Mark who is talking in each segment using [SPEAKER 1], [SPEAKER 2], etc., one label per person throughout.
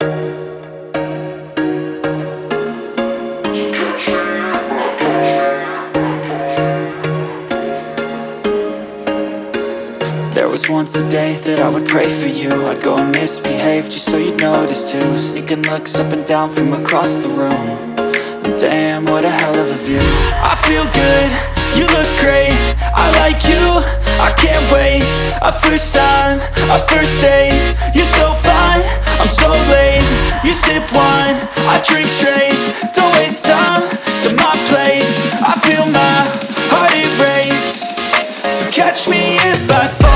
[SPEAKER 1] There was once a day that I would pray for you. I'd go and misbehave just so you'd notice too. Sneaking looks up and down from across the room. And damn, what a hell of a view. I feel good, you look great, I like you, I can't wait. A first time, a first date. You're so fine, I'm so late. You sip wine, I drink straight. Don't waste time to my place. I feel my heart erase. So catch me if I fall.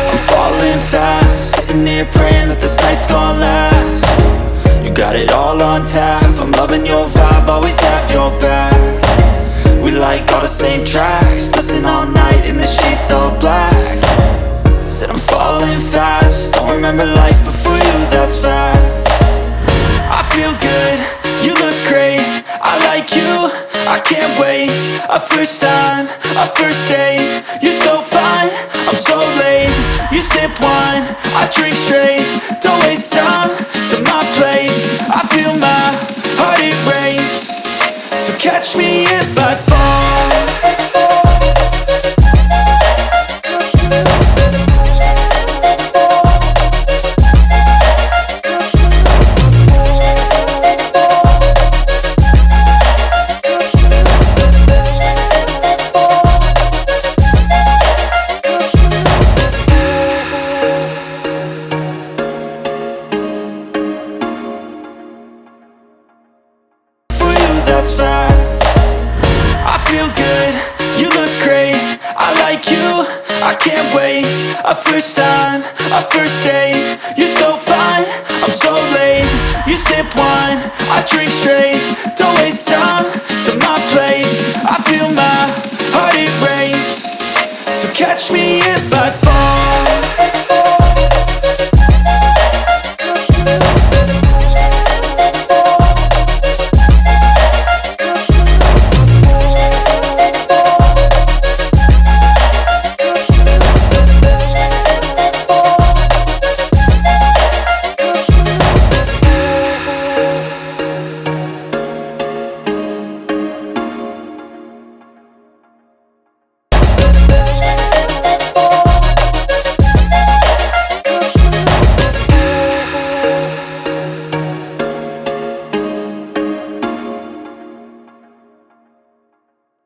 [SPEAKER 1] I'm falling fast, sitting here praying that this night's gonna last. You got it all on tap, I'm loving your vibe, always have your back. We like all the same tracks, listen all night in the sheets all black. Said I'm falling fast, don't remember life before you, that's fact. I feel good, you look great, I like you, I can't wait. A first time, a first date. You're so fine, I'm so late. You sip wine, I drink straight. Don't waste time to my place. I feel my heart erase. So catch me if I fall. That's fact. I feel good, you look great, I like you, I can't wait. A first time, a first date. You're so fine, I'm so late. You sip wine, I drink straight. Don't waste time to my place. I feel my heart erase. So catch me if I